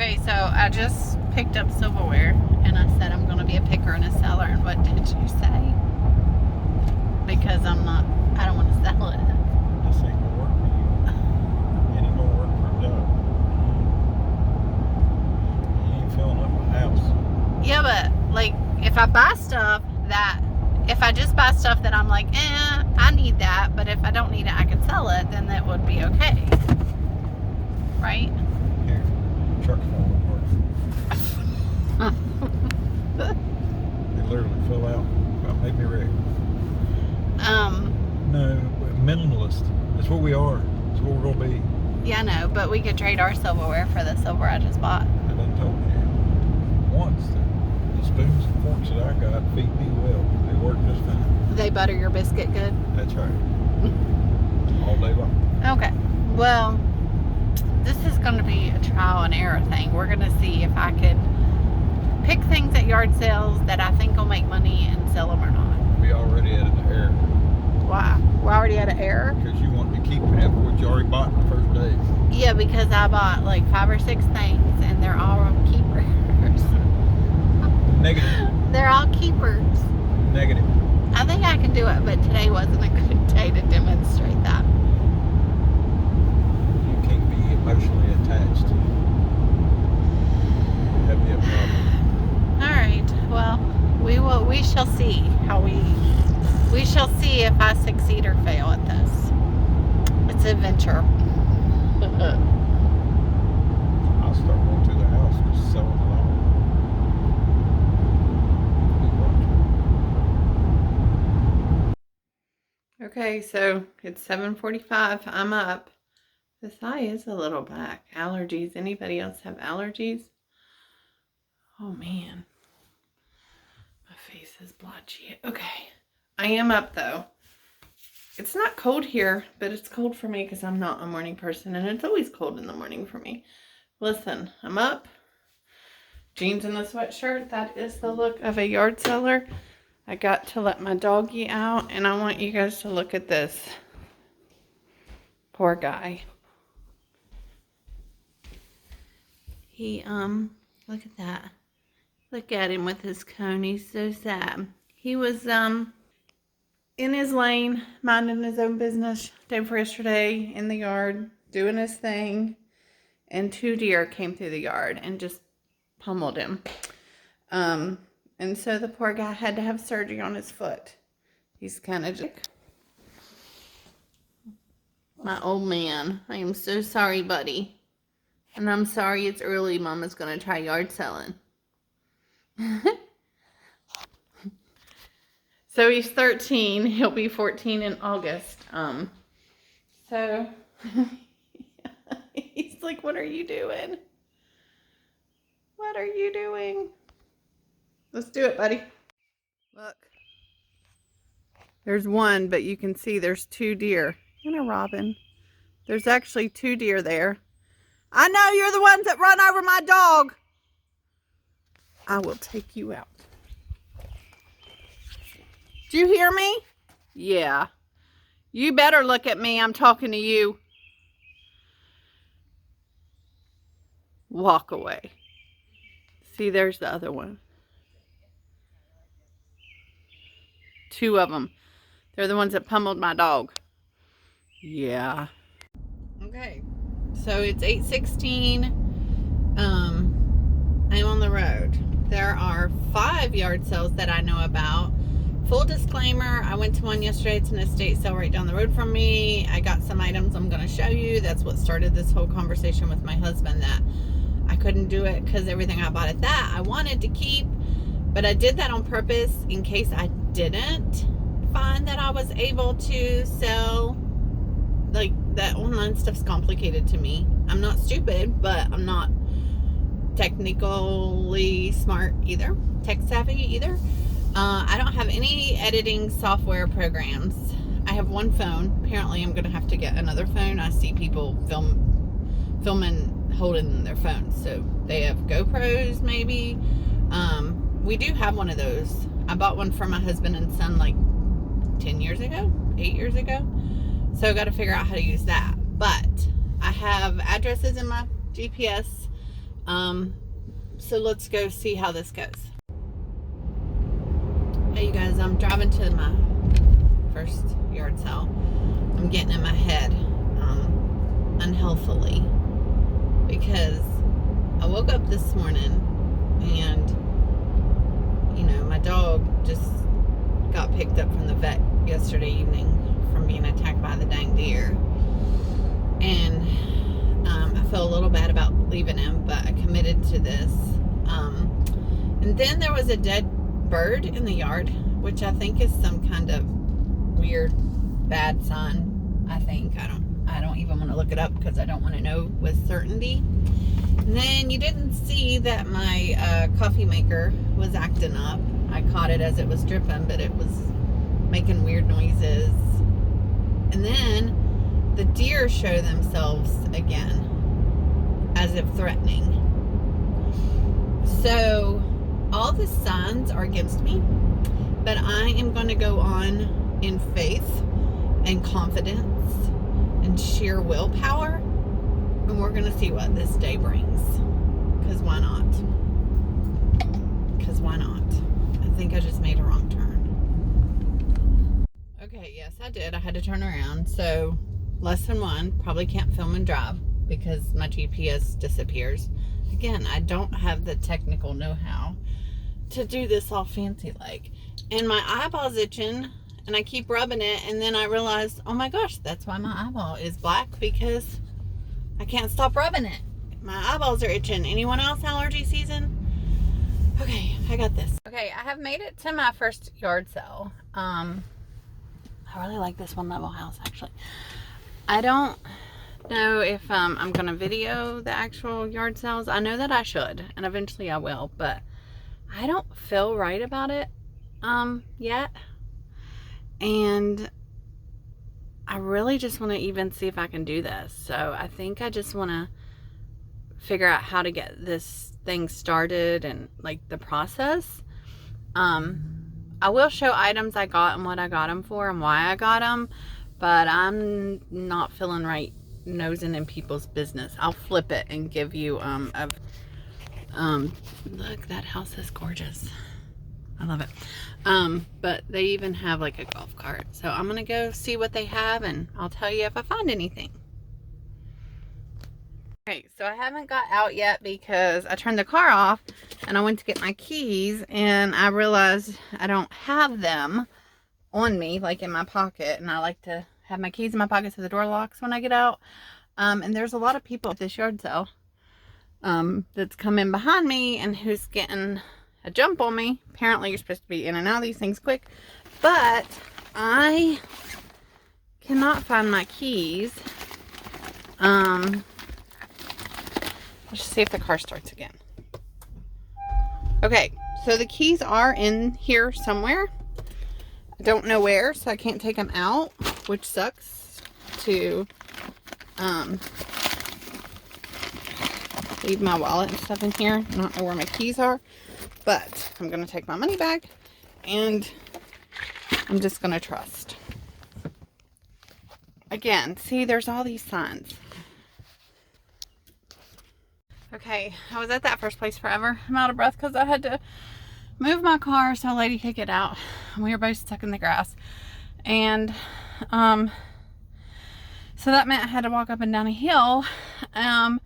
Okay, so I just picked up silverware and I said I'm going to be a picker and a seller. And what did you say? Because I don't want to sell it. This ain't gonna work for you. It ain't gonna work for a job. You ain't filling up my house. Yeah, but like if I buy stuff if I just buy stuff that I'm like, I need that, but if I don't need it, I can sell it, then that would be okay. Right? Here, truck's falling apart. They literally fell out. About made me wreck. No, minimalist. That's what we are. That's what we're gonna be. Yeah, I know, but we could trade our silverware for the silver I just bought. I done told you once that the spoons and forks that I got feed me well. They work just fine. They butter your biscuit good? That's right. All day long. Okay. Well, this is going to be a trial and error thing. We're going to see if I could pick things at yard sales that I think will make money and sell them or not. We already at an error. Why? We're already at an error? Because you want to keep half of what you already bought in the first day. Yeah, because I bought like 5 or 6 things and they're all keepers. Negative. They're all keepers. Negative. I think I can do it, but today wasn't a good day to demonstrate that. You can't be emotionally attached. That'd be a problem. Alright, well, we shall see how we shall see if I succeed or fail at this. It's an adventure. I'll start going through the house just selling it all. Okay, so it's 7:45. I'm up. This eye is a little black. Allergies. Anybody else have allergies? Oh man. My face is blotchy. Okay. I am up though. It's not cold here, but it's cold for me because I'm not a morning person, and it's always cold in the morning for me. Listen, I'm up. Jeans and a sweatshirt. That is the look of a yard seller. I got to let my doggy out, and I want you guys to look at this. Poor guy. He, look at that. Look at him with his cone. He's so sad. He was, in his lane, minding his own business day before yesterday in the yard, doing his thing, and 2 deer came through the yard and just pummeled him. And so the poor guy had to have surgery on his foot. He's kind of just... My old man. I am so sorry, buddy. And I'm sorry it's early. Mama's going to try yard selling. So he's 13. He'll be 14 in August. So he's like, what are you doing? What are you doing? Let's do it, buddy. Look. There's one, but you can see there's 2 deer. And a robin. There's actually 2 deer there. I know you're the ones that run over my dog. I will take you out. Do you hear me? Yeah. You better look at me. I'm talking to you. Walk away. See, there's the other one. 2 of them. They're the ones that pummeled my dog. Yeah. Okay. So it's 8:16. I'm on the road. There are 5 yard sales that I know about. Full disclaimer, I went to one yesterday. It's an estate sale right down the road from me. I got some items I'm going to show you. That's what started this whole conversation with my husband, that I couldn't do it because everything I bought at that I wanted to keep. But I did that on purpose in case I didn't find that I was able to sell. Like, that online stuff's complicated to me. I'm not stupid, but I'm not technically smart either. Tech savvy either. I don't have any editing software programs. I have one phone. Apparently I'm going to have to get another phone. I see people filming holding their phones. So they have GoPros maybe. We do have one of those. I bought one for my husband and son like 10 years ago, 8 years ago. So I got to figure out how to use that. But I have addresses in my GPS. So let's go see how this goes. Hey you guys, I'm driving to my first yard sale. I'm getting in my head unhealthily because I woke up this morning and, you know, my dog just got picked up from the vet yesterday evening from being attacked by the dang deer. And I feel a little bad about leaving him, but I committed to this. And then there was a dead bird in the yard, which I think is some kind of weird bad sign. I think I don't even want to look it up because I don't want to know with certainty. And then you didn't see that my coffee maker was acting up. I caught it as it was dripping, but it was making weird noises. And then the deer show themselves again as if threatening. So all the signs are against me, but I am going to go on in faith and confidence and sheer willpower, and we're going to see what this day brings. Because why not? Because why not? I think I just made a wrong turn. Okay, yes, I did. I had to turn around. So, lesson 1, probably can't film and drive because my GPS disappears. Again, I don't have the technical know-how to do this all fancy like. And my eyeball's itching, and I keep rubbing it, and then I realized, oh my gosh, that's why my eyeball is black, because I can't stop rubbing it. My eyeballs are itching. Anyone else allergy season? Okay, I got this. Okay, I have made it to my first yard sale. I really like this one level house, actually. I don't know if I'm gonna video the actual yard sales. I know that I should, and eventually I will, but I don't feel right about it yet. And I really just want to even see if I can do this. So I think I just want to figure out how to get this thing started and like the process. I will show items I got and what I got them for and why I got them, but I'm not feeling right nosing in people's business. I'll flip it and give you look, that house is gorgeous. I love it. But they even have like a golf cart. So I'm gonna go see what they have and I'll tell you if I find anything. Okay, so I haven't got out yet because I turned the car off and I went to get my keys and I realized I don't have them on me, like in my pocket, and I like to have my keys in my pocket so the door locks when I get out. And there's a lot of people at this yard sale that's come in behind me and who's getting a jump on me. Apparently you're supposed to be in and out of these things quick, but I cannot find my keys. Let's see if the car starts again. Okay, so the keys are in here somewhere. I don't know where, so I can't take them out, which sucks to leave my wallet and stuff in here. I don't know where my keys are, but I'm gonna take my money bag and I'm just gonna trust. Again, see, there's all these signs. Okay, I was at that first place forever. I'm out of breath because I had to move my car so a lady could get out. We were both stuck in the grass. And so that meant I had to walk up and down a hill. And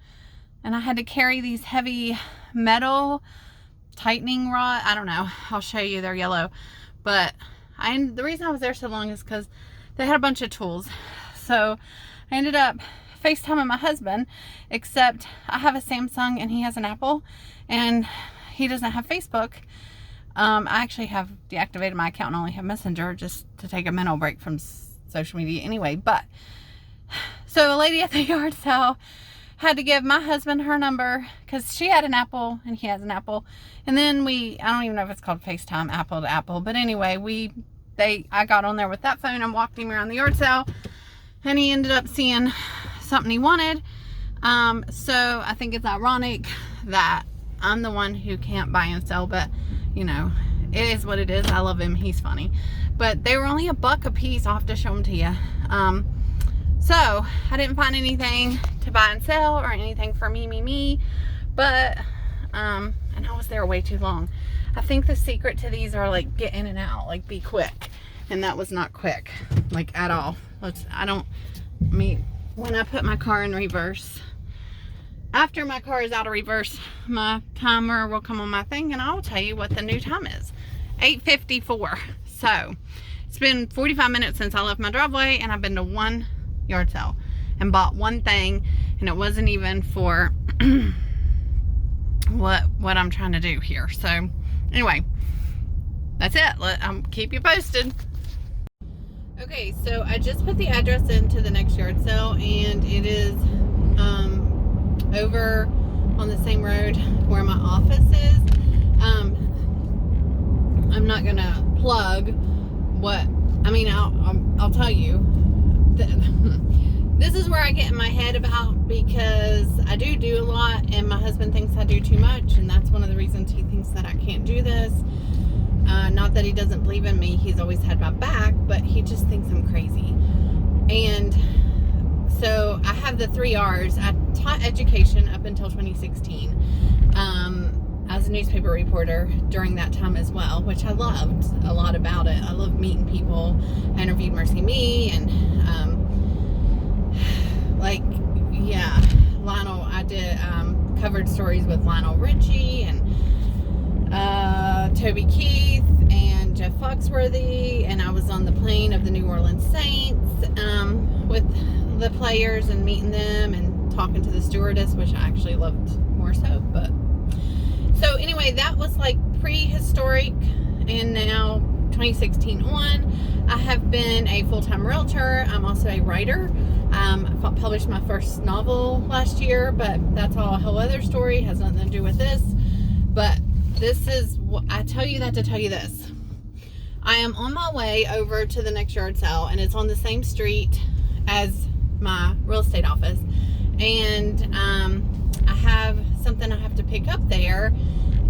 I had to carry these heavy metal tightening rod. I don't know. I'll show you. They're yellow. But the reason I was there so long is because they had a bunch of tools. So I ended up FaceTiming my husband, except I have a Samsung and he has an Apple and he doesn't have Facebook. I actually have deactivated my account and only have Messenger just to take a mental break from social media anyway. But so a lady at the yard sale had to give my husband her number because she had an Apple and he has an Apple. And then I don't even know if it's called FaceTime Apple to Apple, but anyway, I got on there with that phone and walked him around the yard sale and he ended up seeing something he wanted. So I think it's ironic that I'm the one who can't buy and sell, but you know, it is what it is. I love him. He's funny. But they were only $1 a piece. I'll have to show them to you. So I didn't find anything to buy and sell or anything for me. But, and I was there way too long. I think the secret to these are like get in and out, like be quick. And that was not quick, like at all. When I put my car in reverse, after my car is out of reverse, my timer will come on my thing and I'll tell you what the new time is. 8:54. So it's been 45 minutes since I left my driveway, and I've been to one yard sale and bought one thing, and it wasn't even for what I'm trying to do here. So anyway, that's it. I'll keep you posted. Okay, so I just put the address into the next yard sale, and it is over on the same road where my office is. I'm not gonna plug I'll tell you. This is where I get in my head about, because I do a lot, and my husband thinks I do too much, and that's one of the reasons he thinks that I can't do this. Not that he doesn't believe in me, he's always had my back, but he just thinks I'm crazy. And so I have the 3 R's. I taught education up until 2016 as a newspaper reporter during that time as well, which I loved a lot about it. I love meeting people. I interviewed Mercy Me and Lionel. I did covered stories with Lionel Richie and Toby Keith and Jeff Foxworthy, and I was on the plane of the New Orleans Saints with the players and meeting them and talking to the stewardess, which I actually loved more so. But so anyway, that was like prehistoric, and now 2016 on, I have been a full-time realtor. I'm also a writer. I published my first novel last year, but that's all a whole other story. Has nothing to do with this. But this is, I tell you that to tell you this. I am on my way over to the next yard sale, and it's on the same street as my real estate office. And I have something I have to pick up there,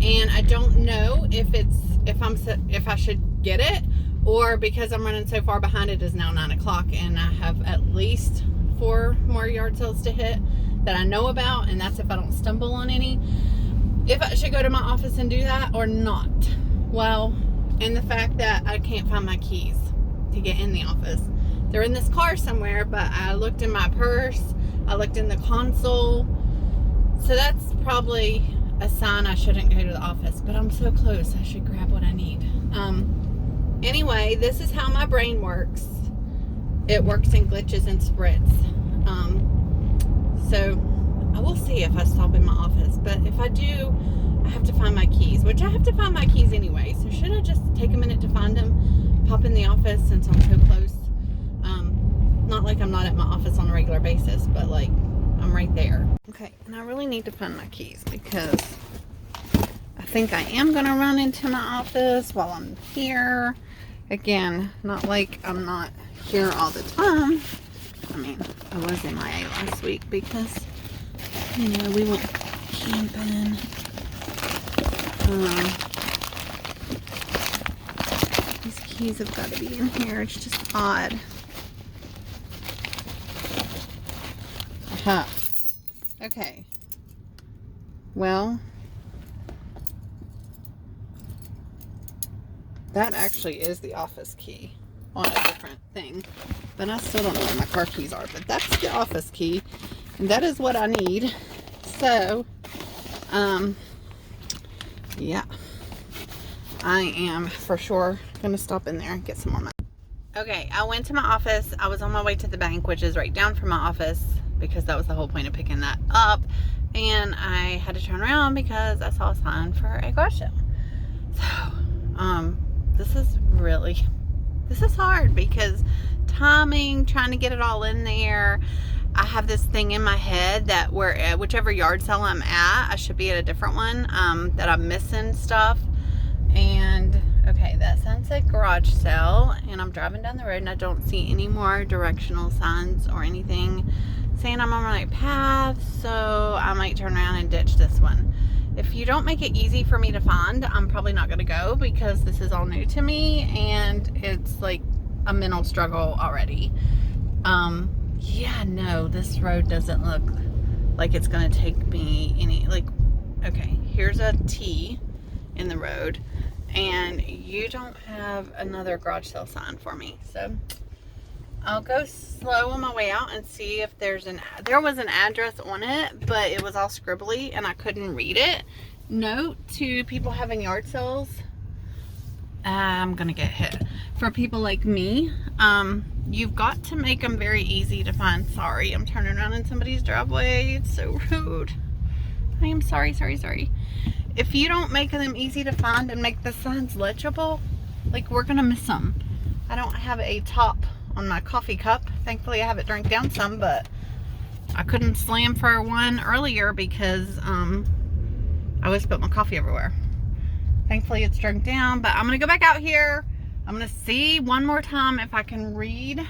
and I don't know if I should get it, or because I'm running so far behind, it is now 9 o'clock and I have at least 4 more yard sales to hit that I know about, and that's if I don't stumble on any. If I should go to my office and do that or not. Well, and the fact that I can't find my keys to get in the office. They're in this car somewhere, but I looked in my purse, I looked in the console. So that's probably a sign I shouldn't go to the office, but I'm so close, I should grab what I need. Anyway, this is how my brain works. It works in glitches and sprints. So I will see if I stop in my office, but if I do, I have to find my keys, which I have to find my keys anyway. So should I just take a minute to find them, pop in the office since I'm so close? Not like I'm not at my office on a regular basis, but like I'm right there. Okay, and I really need to find my keys because I think I am going to run into my office while I'm here. Again, not like I'm not here all the time. I mean, I was MIA last week because, you know, we went camping. These keys have got to be in here. It's just odd. Okay. Well, that actually is the office key on a different thing, but I still don't know where my car keys are, but that's the office key, and that is what I need. So, yeah, I am for sure gonna stop in there and get some more money. Okay, I went to my office. I was on my way to the bank, which is right down from my office, because that was the whole point of picking that up, and I had to turn around because I saw a sign for a garage sale. So, this is hard because timing, trying to get it all in there. I have this thing in my head that whichever yard sale I'm at, I should be at a different one, that I'm missing stuff. And okay, that sign said garage sale, and I'm driving down the road and I don't see any more directional signs or anything saying I'm on the right path, so I might turn around and ditch this one. If you don't make it easy for me to find, I'm probably not going to go because this is all new to me and it's like a mental struggle already. Yeah, no, this road doesn't look like it's going to take me any, like, here's a T in the road, and you don't have another garage sale sign for me. So I'll go slow on my way out and see if there was an address on it, but it was all scribbly and I couldn't read it. Note to people having yard sales, I'm gonna get hit. For people like me, you've got to make them very easy to find. Sorry, I'm turning around in somebody's driveway. It's so rude. I am sorry. If you don't make them easy to find and make the signs legible, like, we're gonna miss them. I don't have a top on my coffee cup. Thankfully, I have it drank down some, but I couldn't slam for one earlier because I would spill my coffee everywhere. Thankfully, it's drunk down, but I'm gonna go back out here. I'm gonna see one more time if I can read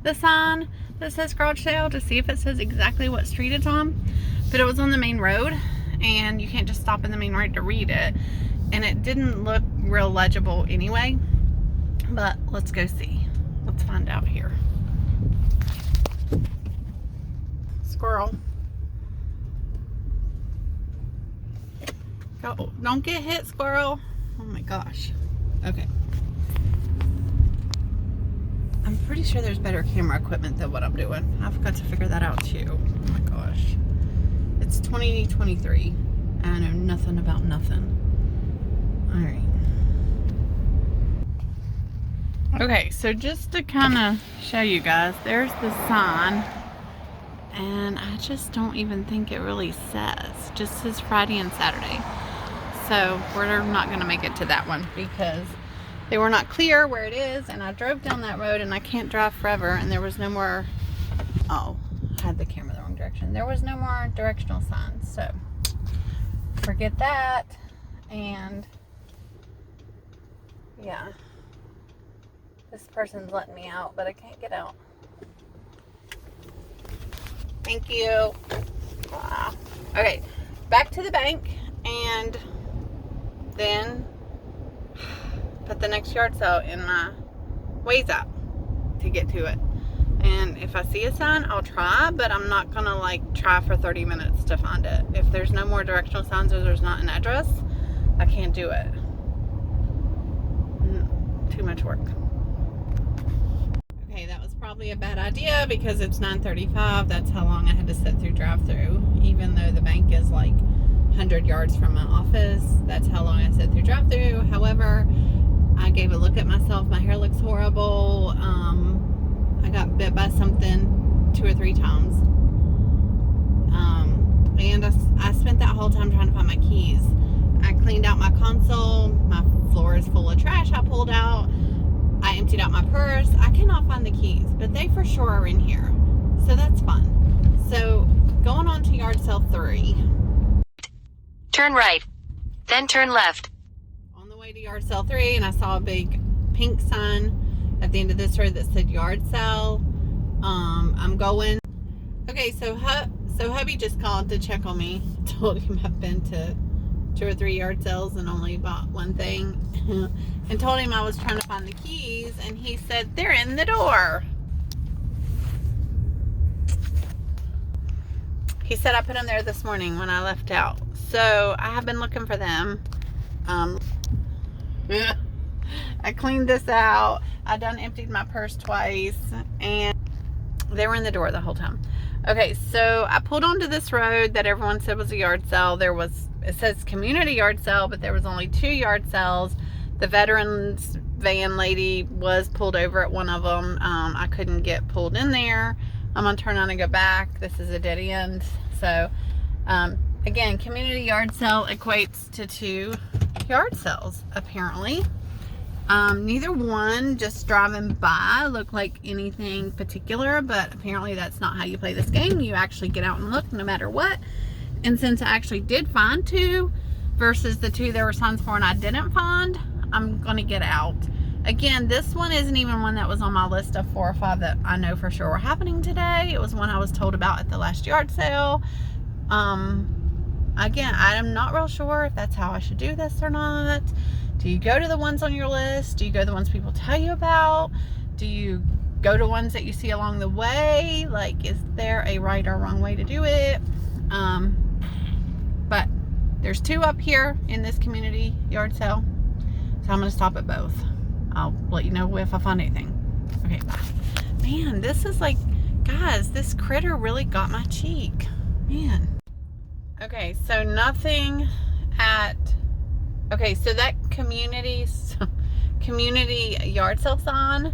the sign that says garage sale to see if it says exactly what street it's on. But it was on the main road, and you can't just stop in the main road to read it. And it didn't look real legible anyway, but let's go see. Let's find out here. Squirrel. Go, don't get hit, squirrel. Oh my gosh. Okay. I'm pretty sure there's better camera equipment than what I'm doing. I've got to figure that out too. Oh my gosh. It's 2023. I know nothing about nothing. Alright. Okay, so just to kind of show you guys, there's the sign. And I just don't even think it really says. It just says Friday and Saturday. So we're not going to make it to that one because they were not clear where it is. And I drove down that road and I can't drive forever. And there was no more, oh, I had the camera the wrong direction. There was no more directional signs. So forget that. And yeah, this person's letting me out, but I can't get out. Thank you. Wow. Okay, back to the bank and then put the next yard sale in my Waze app to get to it. And if I see a sign, I'll try, but I'm not gonna like try for 30 minutes to find it. If there's no more directional signs or there's not an address, I can't do it. Too much work. Okay, that was probably a bad idea because it's 9:35. That's how long I had to sit through drive-through. Even though the bank is like 100 yards from my office, that's how long I sit through drive-through. However, I gave a look at myself. My hair looks horrible. I got bit by something 2 or 3 times. And I spent that whole time trying to find my keys. I cleaned out my console. My floor is full of trash I pulled out. I emptied out my purse. I cannot find the keys, but they for sure are in here. So that's fun. So going on to yard sale 3. Turn right, then turn left. On the way to yard sale 3, and I saw a big pink sign at the end of this road that said yard sale. I'm going. Okay, so hubby just called to check on me. Told him I've been to 2 or 3 yard sales and only bought one thing. And told him I was trying to find the keys, and he said they're in the door. He said I put them there this morning when I left out. So I have been looking for them. I cleaned this out. I done emptied my purse twice, and they were in the door the whole time. Okay, so I pulled onto this road that everyone said was a yard sale. It says community yard sale, but there was only 2 yard sales. The veterans van lady was pulled over at one of them. I couldn't get pulled in there. I'm gonna turn on and go back. This is a dead end. So again, community yard sale equates to 2 yard sales apparently. Neither one just driving by looked like anything particular, but apparently that's not how you play this game. You actually get out and look no matter what. And since I actually did find 2 versus the 2 there were signs for and I didn't find, I'm gonna get out. Again, this one isn't even one that was on my list of 4 or 5 that I know for sure were happening today. It was one I was told about at the last yard sale. Again, I'm not real sure if that's how I should do this or not. Do you go to the ones on your list? Do you go to the ones people tell you about? Do you go to ones that you see along the way? Like, is there a right or wrong way to do it? But There's 2 up here in this community yard sale. So I'm going to stop at both. I'll let you know if I find anything. Okay, bye. Man, this is like, guys, this critter really got my cheek. Man. Okay, so nothing at, okay, so that community yard sale sign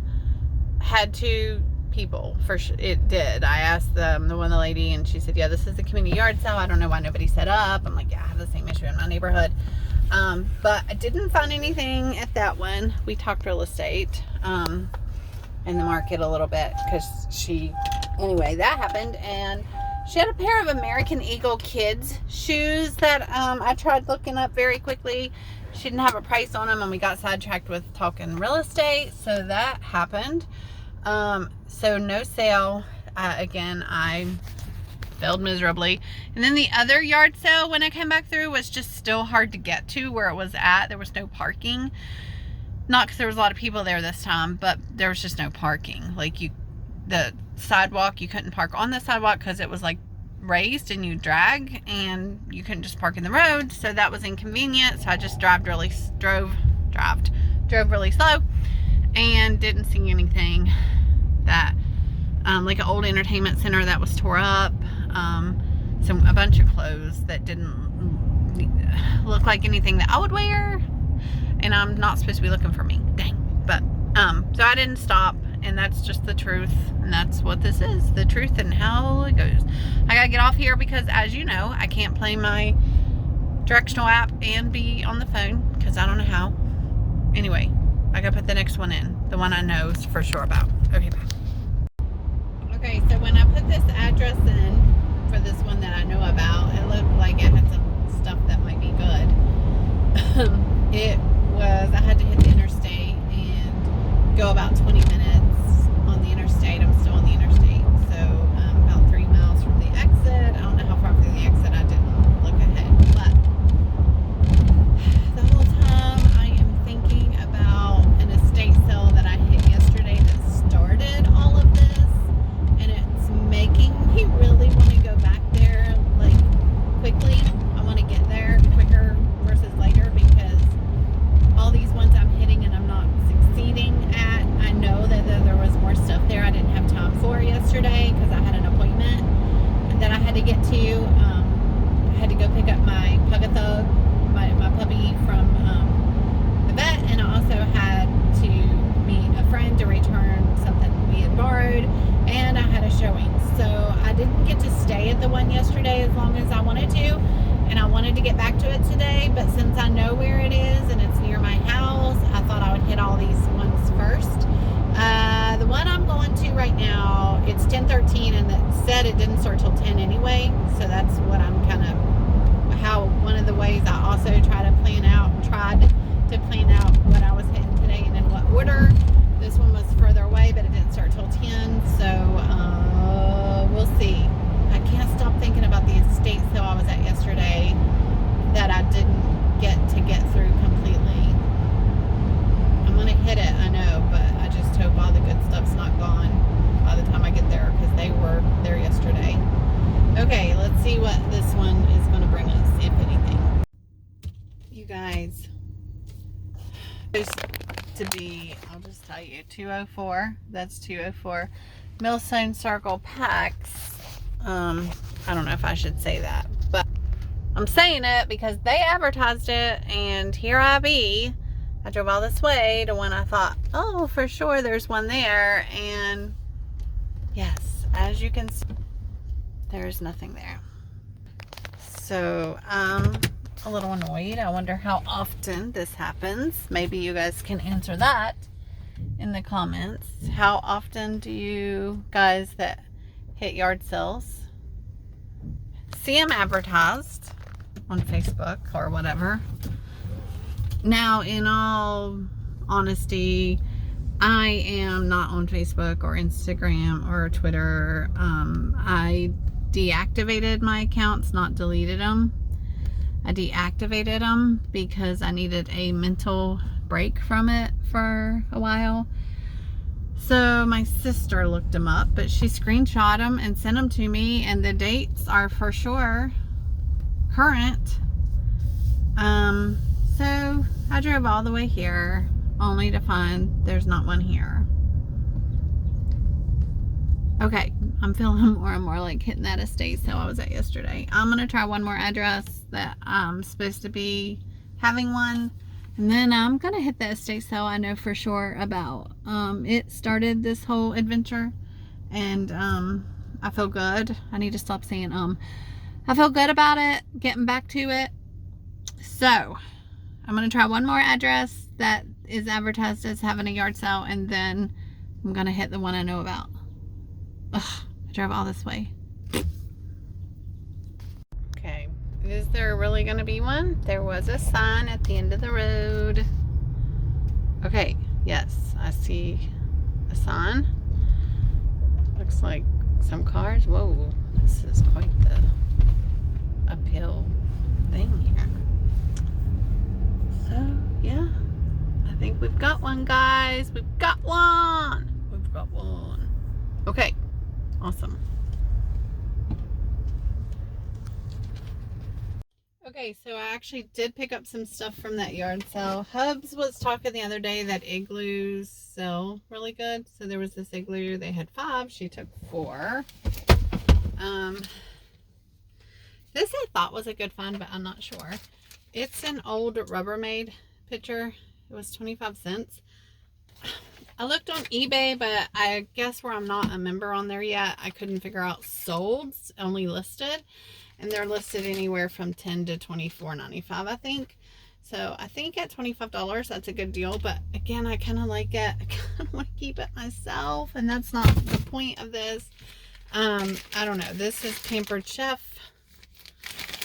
had 2 people. For sure, it did. I asked the lady, and she said, yeah, this is the community yard sale. I don't know why nobody set up. I'm like, yeah, I have the same issue in my neighborhood. But I didn't find anything at that one. We talked real estate in the market a little bit, because anyway, that happened, and she had a pair of American Eagle kids shoes that I tried looking up very quickly. She didn't have a price on them, and we got sidetracked with talking real estate, so that happened. So no sale. Again, I failed miserably. And then the other yard sale, when I came back through, was just still hard to get to where it was at. There was no parking. Not because there was a lot of people there this time, but there was just no parking. Like, the sidewalk, you couldn't park on the sidewalk because it was like raised and you drag, and you couldn't just park in the road, so that was inconvenient. So I just drove really slow and didn't see anything that like an old entertainment center that was tore up, a bunch of clothes that didn't look like anything that I would wear, and I'm not supposed to be looking for me, dang. But so I didn't stop, and that's just the truth, and that's what this is, the truth and how it goes. I gotta get off here because, as you know, I can't play my directional app and be on the phone because I don't know how. Anyway, I gotta put the next one in, the one I know for sure about. Okay, bye. Okay, so when I put this address in for this one that I know about, it looked like it had some stuff that might be good. I had to hit the interstate and go about 20 minutes on the interstate. I'm still on the interstate, so about 3 miles from the exit. I don't know how far from the exit. I didn't look ahead, but the whole time I am thinking about an estate sale that I hit yesterday that started all of this, and it's making me really want to go back there, like, quickly. I want to get there quicker versus later, because all these ones I'm hitting and I'm not succeeding at, I know that there was more stuff there I didn't have time for yesterday because I had an appointment and that I had to get to. I had to go pick up my Pug-a-Thug, my puppy, from the vet, and I also had to meet a friend to return something we had borrowed, and I had a showing. So I didn't get to stay at the one yesterday as long as I wanted to, and I wanted to get back to it today, but since I know where it is and it's near my house, I thought I would hit all these ones first. The one I'm going to right now, it's 10:13, and it said it didn't start till 10 anyway, so that's what I'm one of the ways I also tried to plan out what I was hitting today and in what order. This one was further away, but it didn't start till 10, so we'll see. I can't stop thinking about the estate sale I was at yesterday that I didn't get through completely. I'm gonna hit it, I know, but I just hope all the good stuff's not gone by the time I get there, because they were there yesterday. Okay, let's see what this one is gonna bring us, if anything. You guys, to be, I'll just tell you, 204, that's 204 Millstone Circle Packs. I don't know if I should say that, but I'm saying it because they advertised it, and here I be. I drove all this way to one I thought, oh, for sure there's one there, and yes, as you can see, there's nothing there. So I'm a little annoyed. I wonder how often this happens. Maybe you guys can answer that in the comments. How often do you guys that hit yard sales see them advertised on Facebook or whatever? Now, in all honesty, I am not on Facebook or Instagram or Twitter. I deactivated my accounts, not deleted them. I deactivated them because I needed a mental break from it for a while. So my sister looked them up, but she screenshot them and sent them to me, and the dates are for sure current. So I drove all the way here only to find there's not one here. Okay, I'm feeling more and more like hitting that estate sale I was at yesterday. I'm gonna try one more address that I'm supposed to be having one, and then I'm gonna hit the estate sale I know for sure about. It started this whole adventure, and I feel good. I need to stop saying I feel good about it, getting back to it. So I'm gonna try one more address that is advertised as having a yard sale, and then I'm gonna hit the one I know about. Ugh, I drove all this way. Okay, is there really gonna be one? There was a sign at the end of the road. Okay, yes, I see a sign. Looks like some cars. Whoa, this is quite the uphill thing here. So, yeah, I think we've got one, guys. We've got one. We've got one. Okay. Awesome. Okay, so I actually did pick up some stuff from that yard sale. Hubs was talking the other day that igloos sell really good. So there was this igloo, they had 5, she took 4. This I thought was a good find, but I'm not sure. It's an old Rubbermaid picture. It was 25 cents. I looked on eBay, but I guess where I'm not a member on there yet, I couldn't figure out solds, only listed. And they're listed anywhere from $10 to $24.95, I think. So I think at $25, that's a good deal. But again, I kind of like it. I kind of want to keep it myself. And that's not the point of this. I don't know. This is Pampered Chef.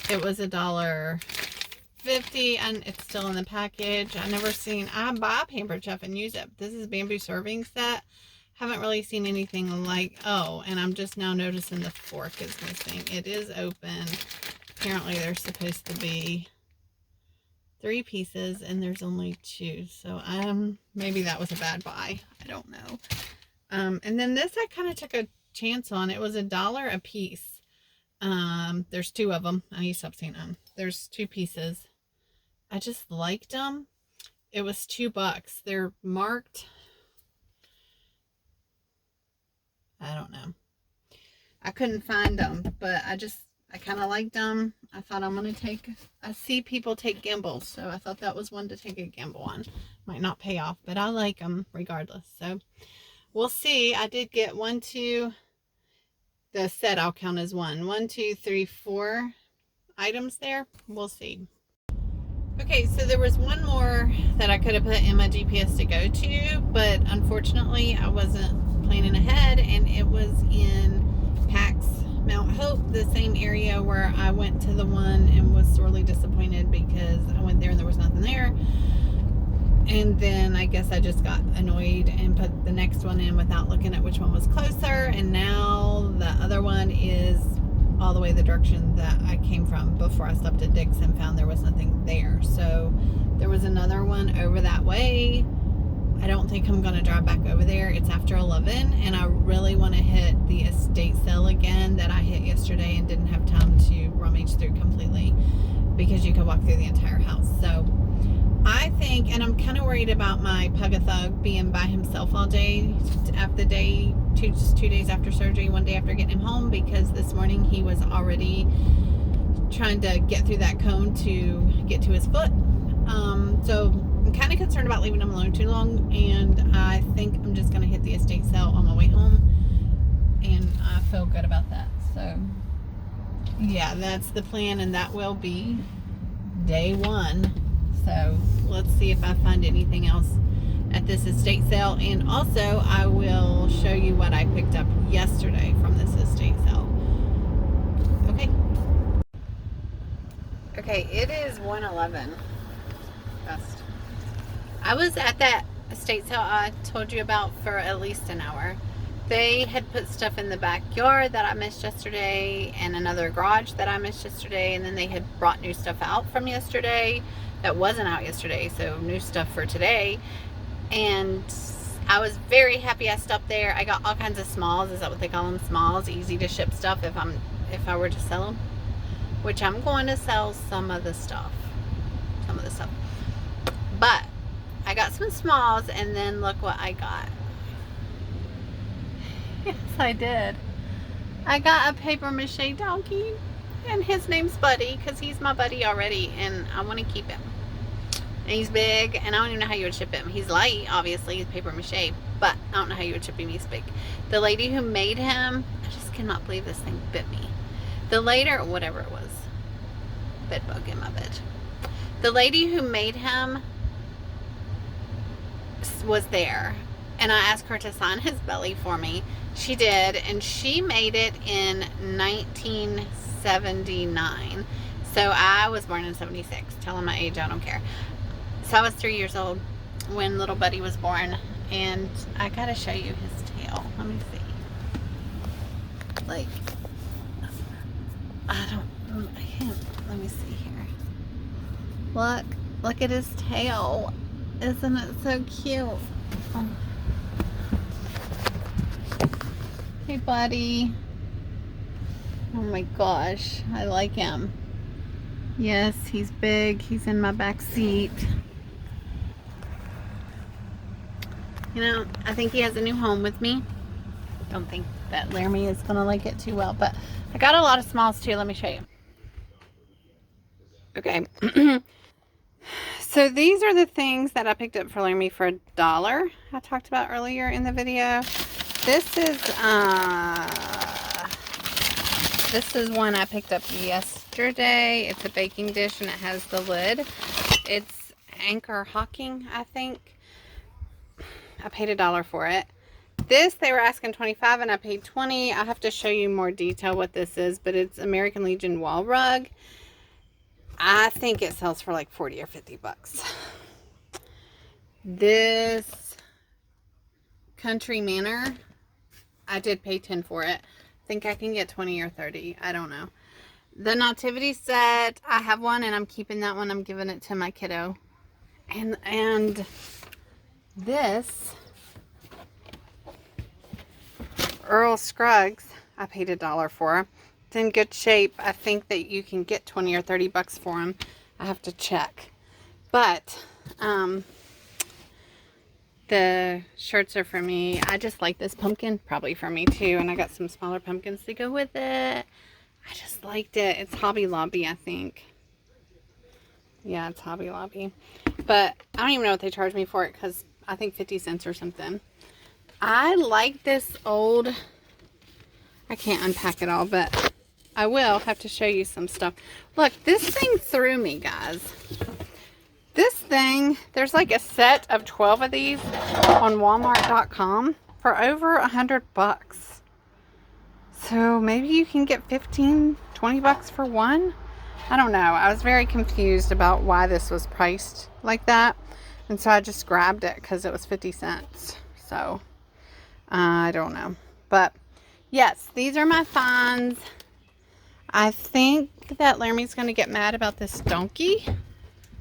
It was $1.50 and it's still in the package. I buy Pampered Chef and use it. This is bamboo serving set. Haven't really seen anything like, oh, and I'm just now noticing the fork is missing. It is open. Apparently there's supposed to be 3 pieces and there's only 2. So maybe that was a bad buy. I don't know. And then this I kind of took a chance on. It was $1 a piece. There's 2 of them. I need to stop saying them. There's 2 pieces. I just liked them. It was $2. They're marked. I don't know. I couldn't find them, but I kind of liked them. I thought I see people take gambles, so I thought that was one to take a gamble on. Might not pay off, but I like them regardless. So we'll see. I did get 1, 2, the set I'll count as 1, 2, 3, 4 items there. We'll see. Okay, so there was one more that I could have put in my GPS to go to, but unfortunately I wasn't planning ahead, and it was in Pax Mount Hope, the same area where I went to the one and was sorely disappointed because I went there and there was nothing there. And then I guess I just got annoyed and put the next one in without looking at which one was closer, and now the other one is all the way the direction that I came from before I stopped at Dick's and found there was nothing there. So there was another one over that way. I don't think I'm going to drive back over there. It's after 11 and I really want to hit the estate sale again that I hit yesterday and didn't have time to rummage through completely because you could walk through the entire house. So I think, and I'm kind of worried about my Pug-a-Thug being by himself all day after the day, 2 days after surgery, 1 day after getting him home, because this morning he was already trying to get through that cone to get to his foot. So I'm kind of concerned about leaving him alone too long, and I think I'm just going to hit the estate sale on my way home, and I feel good about that. So yeah, that's the plan, and that will be day 1. So let's see if I find anything else at this estate sale, and also I will show you what I picked up yesterday from this estate sale. Okay, it is 1:11. Best. I was at that estate sale I told you about for at least an hour. They had put stuff in the backyard that I missed yesterday, and another garage that I missed yesterday, and then they had brought new stuff out from yesterday that wasn't out yesterday, so new stuff for today. And I was very happy I stopped there. I got all kinds of smalls. Is that what they call them? Smalls, easy to ship stuff if I were to sell them, which I'm going to sell some of the stuff. some of this stuff. But I got some smalls, and then look what I got. Yes, I did. I got a paper mache donkey, and his name's Buddy because he's my buddy already, and I want to keep him. And he's big, and I don't even know how you would ship him. He's light, obviously, he's paper mache, but I don't know how you would ship him. He's big. The lady who made him, I just cannot believe this thing bit me. The later, whatever it was, bed bug in my bed. The lady who made him was there, and I asked her to sign his belly for me. She did, and she made it in 1979. So I was born in 76. Telling my age, I don't care. So I was 3 years old when little Buddy was born, and I gotta show you his tail. Let me see. Like, I can't, let me see here. Look at his tail. Isn't it so cute? Oh. Hey, Buddy. Oh my gosh, I like him. Yes, he's big. He's in my back seat. You know, I think he has a new home with me. Don't think that Laramie is gonna like it too well, but I got a lot of smalls too. Let me show you. Okay. So these are the things that I picked up for Laramie for $1. I talked about earlier in the video. This is one I picked up yesterday. It's a baking dish and it has the lid. It's Anchor Hawking, I think. I paid $1 for it. This, they were asking $25 and I paid $20. I have to show you more detail what this is, but it's American Legion wall rug. I think it sells for like 40 or 50 bucks. This Country Manor, I did pay 10 for it. I think I can get 20 or 30. I don't know. The nativity set, I have one and I'm keeping that one. I'm giving it to my kiddo. And this Earl Scruggs, I paid $1 for. It's in good shape. I think that you can get 20 or 30 bucks for them. I have to check. But the shirts are for me. I just like this pumpkin, probably for me too. And I got some smaller pumpkins to go with it. I just liked it. It's Hobby Lobby, I think. Yeah, it's Hobby Lobby. But I don't even know what they charge me for it because I think 50 cents or something. I like this old, I can't unpack it all, but I will have to show you some stuff. Look, this thing threw me, guys. This thing, there's like a set of 12 of these on Walmart.com for over 100 bucks. So maybe you can get 15, 20 bucks for one. I don't know. I was very confused about why this was priced like that. And so I just grabbed it because it was 50 cents. So I don't know. But yes, these are my finds. I think that Laramie's going to get mad about this donkey.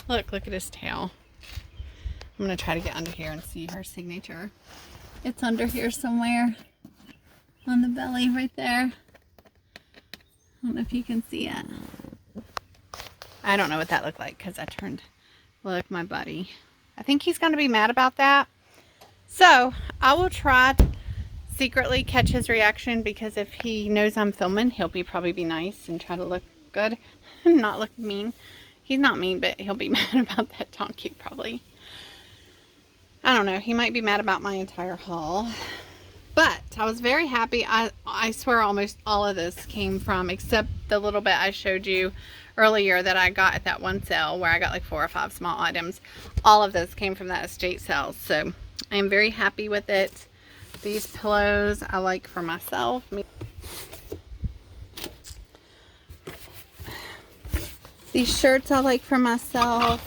Look at his tail. I'm going to try to get under here and see her signature. It's under here somewhere on the belly right there. I don't know if you can see it. I don't know what that looked like because I turned. Look, my buddy. I think he's going to be mad about that. So I will try to secretly catch his reaction because if he knows I'm filming, he'll probably be nice and try to look good and not look mean. He's not mean, but he'll be mad about that donkey probably. I don't know. He might be mad about my entire haul. But I was very happy. I swear almost all of this came from, except the little bit I showed you earlier that I got at that one sale where I got like 4 or 5 small items. All of this came from that estate sale. So I am very happy with it. These pillows I like for myself. These shirts I like for myself.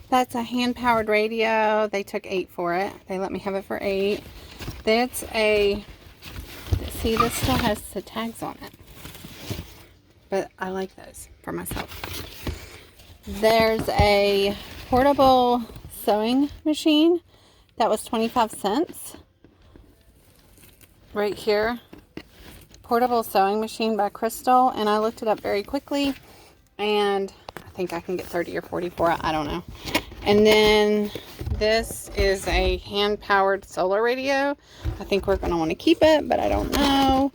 That's a hand-powered radio. They took $8 for it. They let me have it for $8. That's a, see, this still has the tags on it. But I like those for myself. There's a portable sewing machine that was 25 cents. Right here. Portable sewing machine by Crystal. And I looked it up very quickly. And I think I can get 30 or 40 for it. I don't know. And then this is a hand-powered solar radio. I think we're going to want to keep it, but I don't know.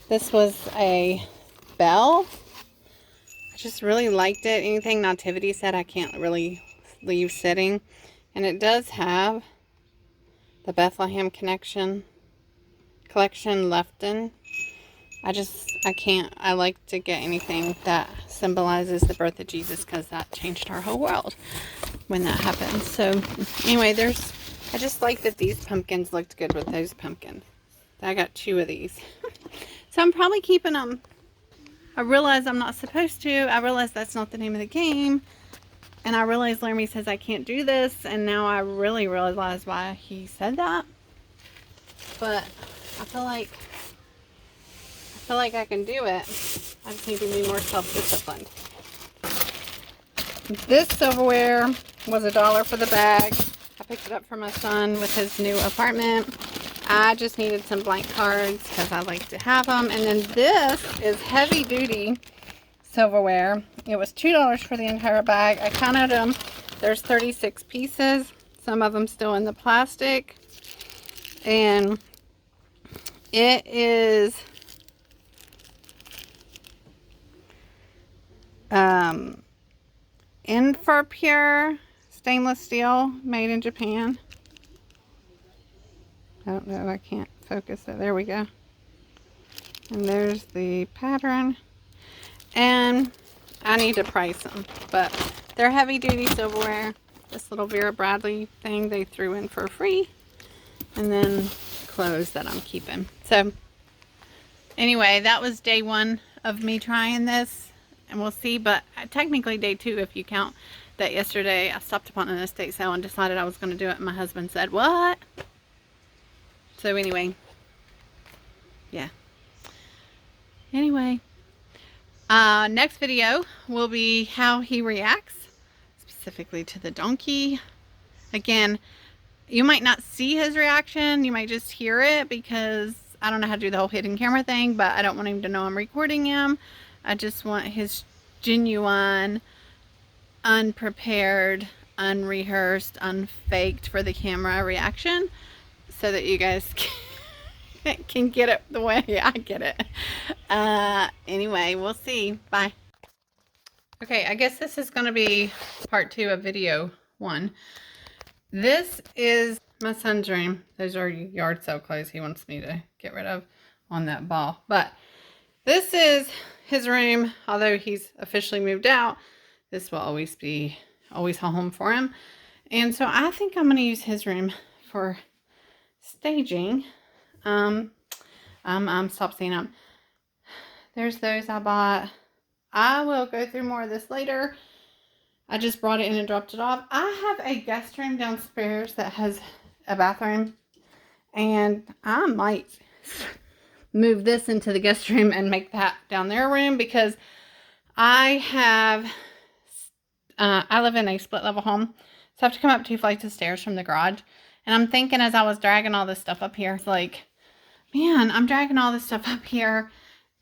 This was a bell. I just really liked it. Anything Nativity said I can't really leave sitting. And it does have the Bethlehem collection left in. I like to get anything that symbolizes the birth of Jesus, because that changed our whole world when that happened. So anyway, I just like that these pumpkins looked good with those pumpkins. I got 2 of these. So I'm probably keeping them. I realize I'm not supposed to. I realize that's not the name of the game. And I realize Laramie says I can't do this. And now I really realize why he said that. But I feel like I can do it. I just need to be more self-disciplined. This silverware was $1 for the bag. I picked it up for my son with his new apartment. I just needed some blank cards because I like to have them. And then this is heavy duty silverware. It was $2 for the entire bag. I counted them. There's 36 pieces. Some of them still in the plastic. And it is Pure stainless steel, made in Japan. I don't know, I can't focus it. There we go. And there's the pattern. And I need to price them, but they're heavy duty silverware. This little Vera Bradley thing they threw in for free. And then clothes that I'm keeping. So anyway, that was day 1 of me trying this. And we'll see, but technically day 2 if you count that yesterday I stopped upon an estate sale and decided I was going to do it. And my husband said, "What?" So anyway, yeah. Anyway, next video will be how he reacts, specifically to the donkey. Again, you might not see his reaction. You might just hear it, because I don't know how to do the whole hidden camera thing, but I don't want him to know I'm recording him. I just want his genuine, unprepared, unrehearsed, unfaked for the camera reaction, so that you guys can get it the way I get it. Anyway, we'll see. Bye. Okay, I guess this is going to be part 2 of video 1. This is my son's room. Those are yard sale clothes he wants me to get rid of on that ball. But this is his room. Although he's officially moved out, this will always be a home for him. And so I think I'm going to use his room for staging. Stop seeing them. There's those I bought. I will go through more of this later. I just brought it in and dropped it off. I have a guest room downstairs that has a bathroom, and I might move this into the guest room and make that down their room, because I live in a split level home, so I have to come up 2 flights of stairs from the garage. And I'm thinking, as I was dragging all this stuff up here, it's like, man, I'm dragging all this stuff up here,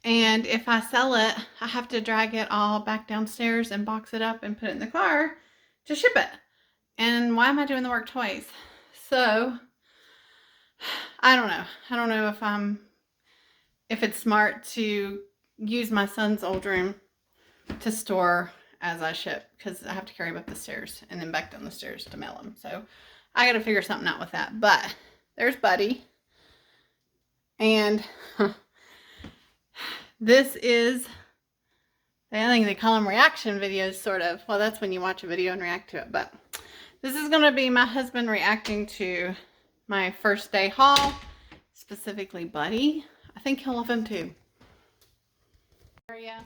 and if I sell it, I have to drag it all back downstairs and box it up and put it in the car to ship it. And why am I doing the work twice? So I don't know. I don't know if it's smart to use my son's old room to store as I ship, because I have to carry him up the stairs and then back down the stairs to mail them. So I got to figure something out with that. But there's Buddy. And this is, I think they call them reaction videos, sort of. Well, that's when you watch a video and react to it. But this is going to be my husband reacting to my first day haul, specifically Buddy. I think he'll love him too. Area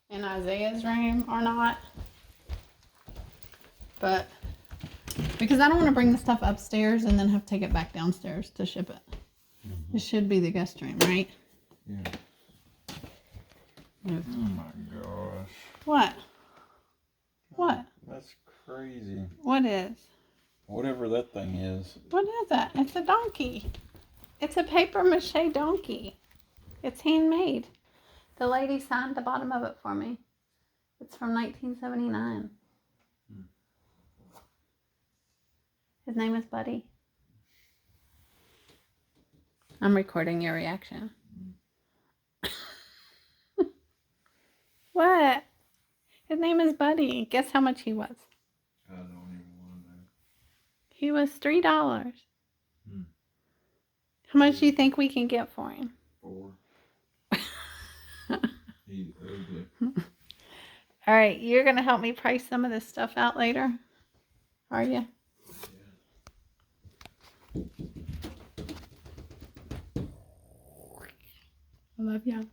in Isaiah's room or not. But because I don't want to bring the stuff upstairs and then have to take it back downstairs to ship it. It should be the guest room, right? Yeah. Oh my gosh. What? What? That's crazy. What is? Whatever that thing is. What is that? It's a donkey. It's a paper mache donkey. It's handmade. The lady signed the bottom of it for me. It's from 1979. His name is Buddy. I'm recording your reaction. What? His name is Buddy. Guess how much he was? I don't even want to know. He was $3. How much do you think we can get for him? 4. He's ugly. All right, you're going to help me price some of this stuff out later? Are you? I love you.